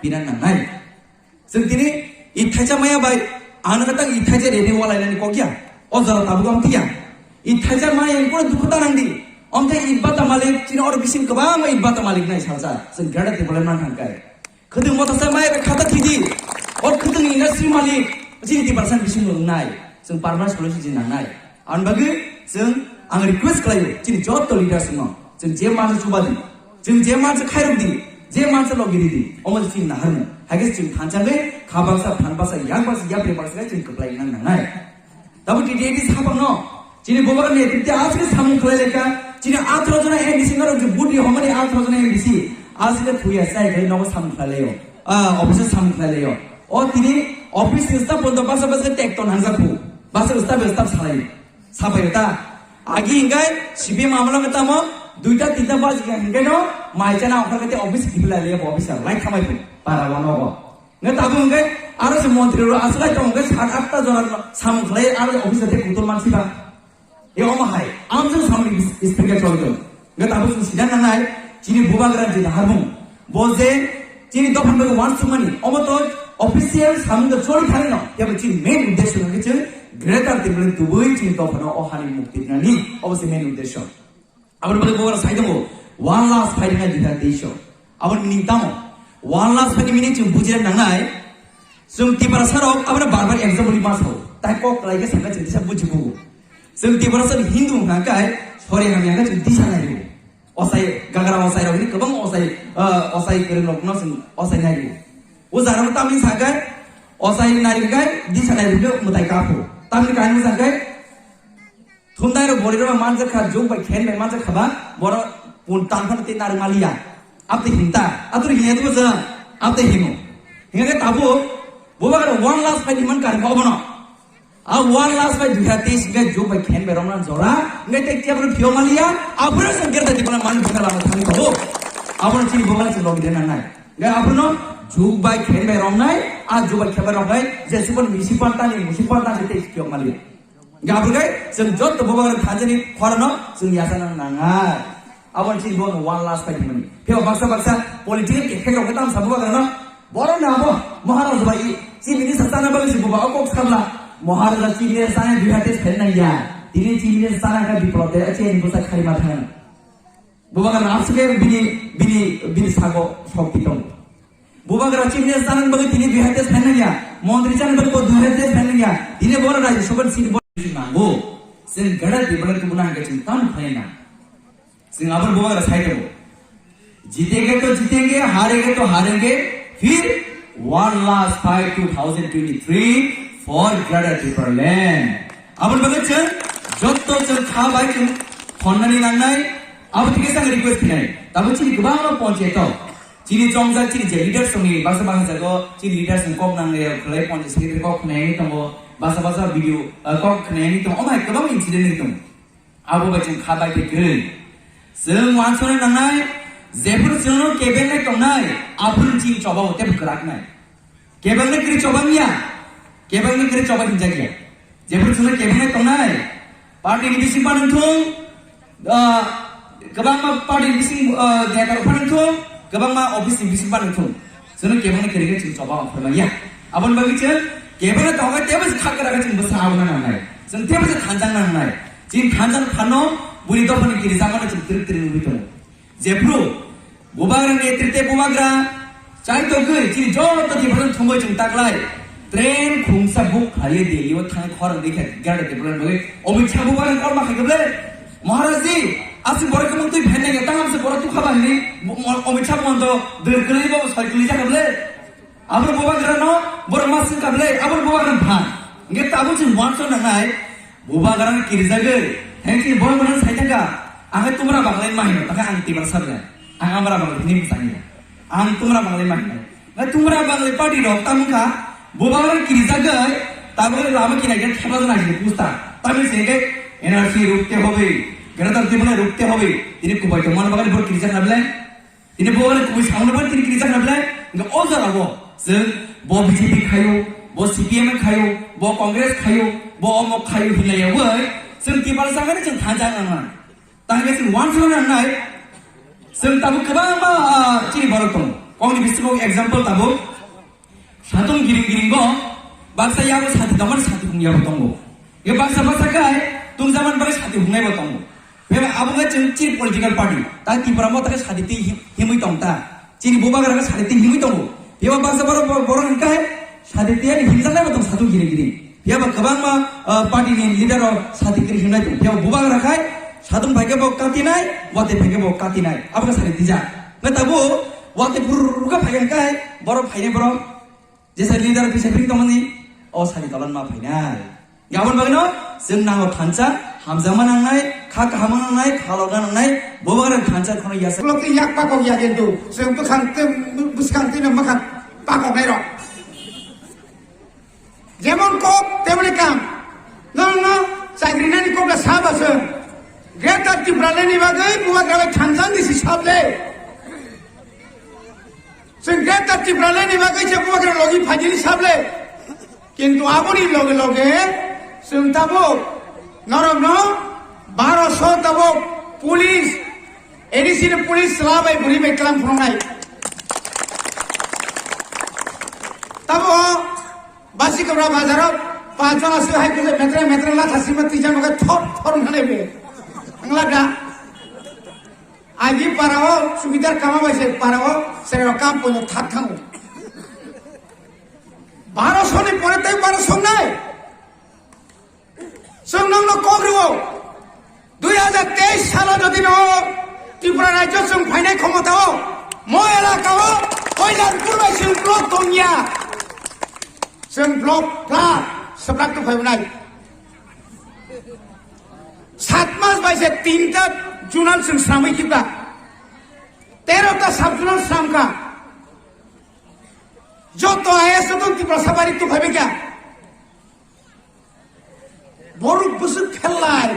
binan nangnai जों दिनै इथाइजा माया बाय आनो तक इथाइजा रेडी वालायनानै कोकिया o jara tabu gam tiya इथाइजा माया एंको दुखुता नांदि ओमफ्राय इब्बाता मालिक चिन और बिसिम गोबां इब्बाता मालिक नाय सालजा जों गाडा टेबल मान थांखाय खोदों मथासा माया बे खाता थिदि और खोदों इंडस्ट्री मालिक जिं 80% बिसिम नाय जों पारमानेंट सल्युशन जिं नांनाय आनबागै जों आं रिक्वेस्ट खालायो चिन जत लिडार्स न जों जे मानसि सुबादि जों जे मानसि खायरबदि जे मानसि लगिरिदि अमल चिन नाहरनो हागे जों थांजाङै खाबासा फानबासा यांबासा याब्रेबासा जों कप्लाय नांनाय दाबो टिटिएदि साबंन चिनि बोबार नेतृत्व आज के सामु खलायलेका चिनि 18 जना एमडीसी नरो जो बुडी हमनि 18 जना एमडीसी आज के थुया साइ गय नगो सामु खलायो अफिस सामु खलायो ओ तिनि अफिस स्टाफ बन्द बासा बासा टेक्टन हांजाखु बासा स्टाफ सालायो साबायता आगि इंगाय सिबि मामला गतामो दुइटा तिनटा बाज इंगायनो माइजाना अखरगते अफिस किबलाले अफिसार लाइ खामायखु पारावानो nggak tabu nggak ada semua menteri asal itu nggak 7-8 orang sama klien ada office ada kutul mansi bang ya omah hai ambil sama speaker contoh nggak tabu sudah nangai cini buba geran cina harbung boze cini dopan bagi one sumani omah tuh official sama tuh curi thari no ya cini main uddesho nggak cini greater timbulin tubuh cini dopan ohani mukti nani obviously main uddesho abang bagi buba saya tuh one last fighting aja di desho abang mintamu one last fighting ini cuma bujiran nangai जों तिबारासाराव आबना बार-बार example मासाव ताइ कक लाइके संगा चिंतिसा बुजिबु जों तिबारासार हिन्दु हाकाय सरे हामियागा जों दिसा नायगु असाय गागरा असाय रावनि गोबां असाय गोरों लोकनो जों असाय नायगु ओ जाराव तामिन सागाय असाय नारिगाय दिसा नायगु मुताय काफु तामिन कायनु सागाय थुनदाय बरिरो मानजखा जों बाय खेन बाय मानजखाबा बर पुन तानफान ते नारमालिया आपते हिंता आतुर हिनेदु जों आपते हिमु हिंगा ताबु बोबा कर one last fight मन कर खाओ बनो आ one last fight दुखा तेज के जो भाई खेन में रोमना जोरा ने टेक किया बनो फियो मालिया आपने संकेत तक बना मान बुका लाना थानी तो आपने चीज बोबा से लोग देना नहीं गए आपने जो भाई खेन में रोमना है आज जो भाई खेबर रोमना है जैसे बन मुसीबत से टेक फियो मालिया गए आपने गए जब जो तो बोबा कर खाजे नहीं खरनो सुन यासा नंगा आपने चीज बोलो one last fight मनी फिर बक्सा पॉलिटिकल के लोग तो हम सब बोबा करना बरो नामो महाराज भाई चिमिनि सताना बगै सिबुबा अकक खाबला महाराज चिमिनि साने दुहाते फेननाया दिनि चिमिनि साना का बिप्लबते अचेनि बुसा खारिमा थांग बुबागा नासके बिनि सागो शक्ति दं बुबागा चिमिनि साना बगै दिनि दुहाते फेननाया मन्त्रि जान बगै दुहाते फेननाया दिनि बर राज सबन सिनि बर नांगो जों गडा बिबलन को बुनांगे जों तान फायना जों आबर बुबागा साइडो जीतेंगे हारेंगे तो हारेंगे फिर one last fight 2023 for Greater Timberland. अपन बगैर चल जोतो चल खाबाई चल खन्नानी नांगनाई अब तिके सांग रिक्वेस्ट किनाई तब चीनी गबां लो पहुंचे तो चीनी चौंजा चीनी जे लीडर संगी बासा जागो चीनी लीडर संग कॉप नांगने खलाई पहुंचे सेक्रेटरी कॉप खनाई तमो बासा वीडियो कॉप खनाई तमो ओमाय गबां इंसिडेंट नि तम अब बचन खाबाई के गल जों वानसने नांगनाई जेफोर जोंनो केबेने तंनाय आफुन चीन चबा होते बुकराकनाय केबेने क्रि चबानिया केबेने क्रि चबा हिंजागिया जेफोर जोंनो केबेने तंनाय पार्टी नि बिसिं पानथुं गोबां मा पार्टी बिसिं नेता पानथुं गोबां मा ऑफिस नि बिसिं पानथुं जोंनो केबेने क्रि चीन चबा फरमाया आबन बागिचे केबेने तंगा तेबस खागरागा चीन बसा आवना नांनाय जों तेबस खानजां नांनाय चीन खानजां फानो बुरि दफानि क्रि जामाना चीन क्रि नुबितो जेफ्रु बुबाग्रा नेतृत्व बुबाग्रा चाहे तो गई चीनी जो तो दिवसन थोंगो चुंतागलाय ट्रेन खुंसा बुक खाली दिल्ली वो थाने खौरां देखे गाड़ी दिवसन बगे अमित शाह बुबाग्रा कौन माखे गबले महाराज जी आज बड़े कम तो फैलने के तंग हमसे बड़ा तू खबर नहीं अमित शाह कौन तो दिल्ली बाबू साइकिल जा गबले अब बुबाग्रा नो बड़ा मासिक गबले अब बुबाग्रा भान ये ताबू चीन वांसो नंगाय बुबाग्रा ने किरजागे हैं कि बोल बना साइटंगा आगे तुम्हारा बांग्लाइन माहिनो तका आं तिबार सरले आं आमरा बांग्लाइन नि बुसानिया आं तुम्हारा बांग्लाइन माहिनो ना तुम्हारा बांग्लाइन पार्टी रो तामुका बुबाग्रा किरजागे ताबो लामा किनागे खेबा जना जे पुस्ता तामि सेगे एनआरसी रुकते होबे गणतंत्र दिबले रुकते होबे तिनि कुबाय तो मन बागान बर किरजा नबले तिनि बोगान कुबाय साउनो बर तिनि किरजा नबले ग ओ जारागो जों बो बीजेपी खायो बो सीपीएम खायो बो कांग्रेस खायो बो अमक खायो हिलायावो जों तिबार जागाने जों थाजा नाङा तांगे जों वान सो नांनाय जों ताबो गोबां मा चिनि बरक दं kong ni bisu example tabo satung giring go baksa yago sati damar sati hung yago tongo ye baksa kai tung zaman bagai sati hungai bo tongo beba abunga ciri political party ta tipra mo ta sati ti himui tongta ciri boba gara sati ti himui tongo beba baksa boro kai sati ti ani himsa lai bo tong satung giring beba kabang ma party ni leader o sati kiri hunai tong beba boba gara kai satung bhage bo kati nai wate bhage bo kati nai abunga sati ti ja na tabo wate purruka bhage kai boro bhaine boro jesa leader bisa bring tomani o sari talan ma final gabon bagno जों नांगौ थांचा हामजामा नांनाय खाक हामा नांनाय खालावगा नांनाय बोबारा थांचा खनो यासा लोक याक पाकौ या गेन्दु जों बखांते बुसखांते माखा पाकौ नाय र जेमन को तेमनि काम न चाग्रिनानि कोब्ला साबासो ग्रेटर टिब्रालेनि बागै बुवाग्राबे थांजान दिसि साबले जों ग्रेटर टिब्रालेनि बागै जे बुवाग्रा लगी फाजिलि साबले किन्तु आबनि लगे लगे जों ताबो नरम 1200 ताबो पुलिस एडिसिनेल पुलिस लाबाय बुरि बे क्लाम फ्रंनाय ताबो बासि गब्रा बाजाराव पाँचजनासो हायखो मेट्रे लाथासिम तिजा मगे थर होनाय बे आंलादा आगि पाराव सुबिदार कामा बायसे पाराव सेराव काम पनो थाक थांगो 1200 नि परे ताय 1200 नाय जोंनो कग्रिव 2023 साल যদি ন त्रिपुरा राज्य जों फाइनाय क्षमताव म एलाकाव कयलारपुर बायसिम ब्लक दंनिया जों ब्लक प्ला सब्राक तो फायनाय 7 मास बायसे 3টা जुनाल जों सामै किबा 13টা साब जुनाल सामका যত আয়েছে তো त्रिपुरा साबारि तो फायबे क्या borok busuk khellai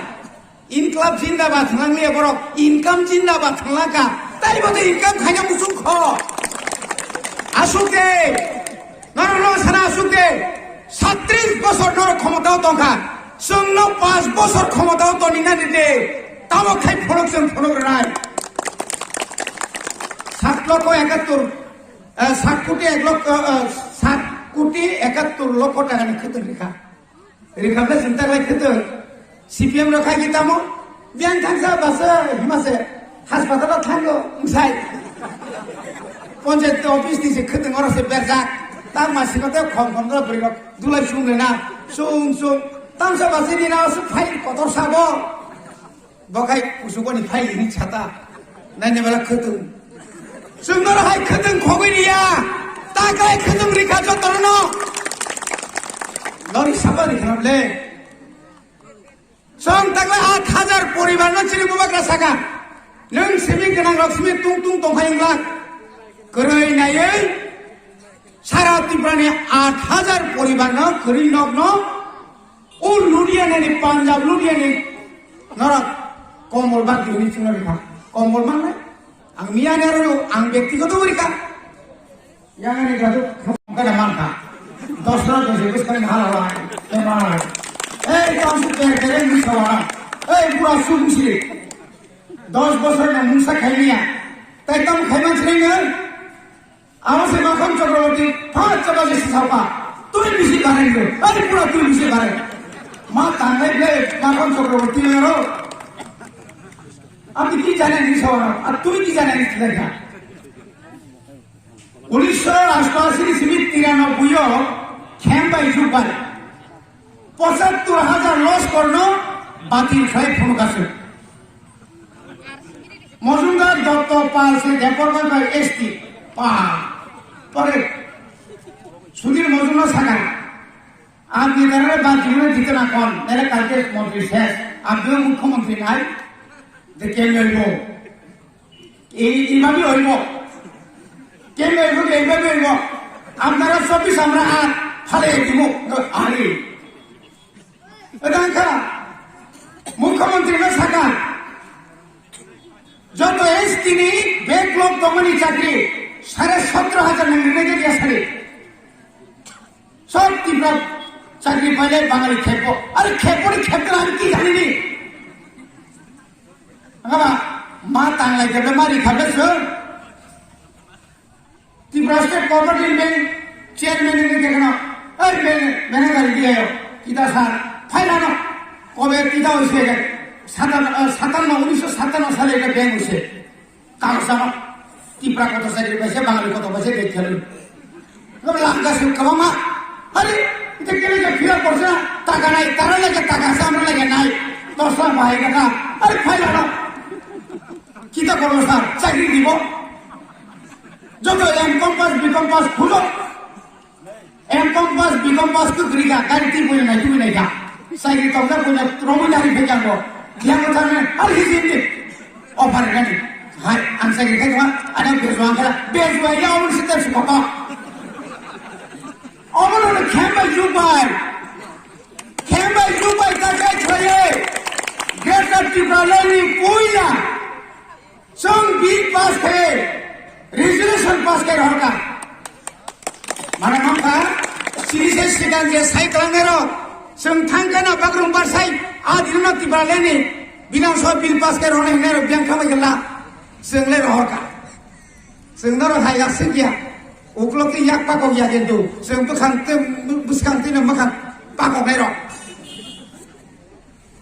income जिंदाबाद थांलांलिया borok income जिंदाबाद थांलाका ताइ बदे income खायना मुसुं ख आसुके नरनो साना आसुके 37 বছর নর ক্ষমতাও দंखा जोंनो 5 বছর ক্ষমতাও দनिना दिदे तामो खाय फरक जों फरक राय 7 লক্ষ 71 7 কোটি 1 লক্ষ 7 কোটি 71 লক্ষ টাকাनि खतन रेखा रेखाबला चिंता लाय खतन सीपीएम रखा गितामो बियान थांसा बासो हिमासे हासपाताला थांगो उसाय पंचायत ऑफिस दिसे खतन अरसे बेरजा तार मासिकते खम दा बरिक दुलाय सुंगना सुं तामसा बासे दिनासो फाइल कतर साबो बखाय उसुगनि फाइल नि छाता नायने बेला खतन जोंनो हाय खतन खगैनिया ताकाय खतन रेखा जतरनो नरी साबारि खालामले जों तागला 8000 परिबारनो चिरि बुबाग्रा सागा नों सिमि गोनां लक्ष्मी तुं दंखायोब्ला गोरैनायै सारा त्रिपुरानि 8000 परिबारनो गोरै नगनो उ लुधियानानि पान्जाब लुधियानि नरक कमल बागनि चिनरिखा कमल माने आं मियाने आरो आं व्यक्तिगत बरिका यागानि गादो खादा मानखा 10 लाख से कुछ करने हाल ए मार ए काम से करे नहीं सवारा ए पूरा सुबुसी 10 বছর না মুসা খাইনিয়া তাই তম খাইমান ছিলেন আমার সে মাখন চক্রবর্তী 5 বাজে সাপা তুই বেশি বাড়াই দে আরে পুরো তুই বেশি বাড়াই মা তাঙ্গাই লে মাখন চক্রবর্তী মেরো আপনি কি জানেন এই সবারা আর তুই কি জানেন দেখা 1988 সিমিত 93 খেমবাই জুপার ৭৫,০০০ লস করনো বাতিল হয় ফোনকাছে মজুমদার দত্ত পাল সে দেপরগঞ্জ এসটি পা পরে সুধীর মজুমদার সাকা আর নিদারে বাতিল দিতে না কোন এর কালকে মন্ত্রী শেষ আপনিও মুখ্যমন্ত্রী নাই যে কেন হইব এইভাবে হইব কেন হইব এইভাবে হইব আপনারা 24 আমরা আর ফালে দিব আরে এটা মুখ্যমন্ত্রী না সাকা যত এসটিনি ব্যাকলগ দমনি চাকরি 17,500 নির্ণয় দিয়া সারে সব ত্রিপুরা চাকরি পাইলে বাঙালি খেপ আরে খেপতে আমি কি জানিনি মা টাংলাই দেবে মারি খাবে Tripura state cooperative bank chairman ने देखना अरे मैंने कर दिया है किता साल फाइल आना कबे किता उसे 1957 সালে এটা ব্যাংক হয়েছে কাগজ আমার त्रिपुरा কত সাইকেল পয়সা বাঙালি কত পয়সা দেখতে হলো তবে লাঙ্কা সে কমা আরে এটা কেন যে ফিরা পড়ছে না টাকা নাই তারা লাগে টাকা আছে আমরা লাগে নাই 10 লাখ ভাই টাকা আরে ফাইল আনো কিতা করবো স্যার চাকরি দিব যত এমকম পাস বিকম পাস খুলো এমকম পাস বিকম পাস তো গরিগা গাড়ি বই নাই তুমি নাই গা চাকরি তবে কোনে রমনারি ভেজাব দিয়া কথা না আর হিসিবি অফার গানি হাই আন চাকরি খাইবা আনা বেজওয়ান খেলা বেজওয়া ইয়া অমন সিতে সুকতা অমন হলে খেমবা জুবাই তাকাই ছয়ে গ্রেটার ত্রিপুরা লেনি পুইলা সং বিল পাস করে রেজুলেশন পাস করে হরকা মানে মামা সিরিজে সিগান যে সাইক্লানেরো সং থাঙ্কানা বাগরুম বারসাই আদিনা ত্রিপুরা লেনি বিনা সব বিল পাস করে হনে নেরো ব্যাংক খাবে গেলা সংলে হরকা সংনারো হাইয়া সিগিয়া ওগুলোতে ইয়াক পাকক ইয়া কিন্তু সং তো খানতে বুসকান্তে না মাখান পাকক নেরো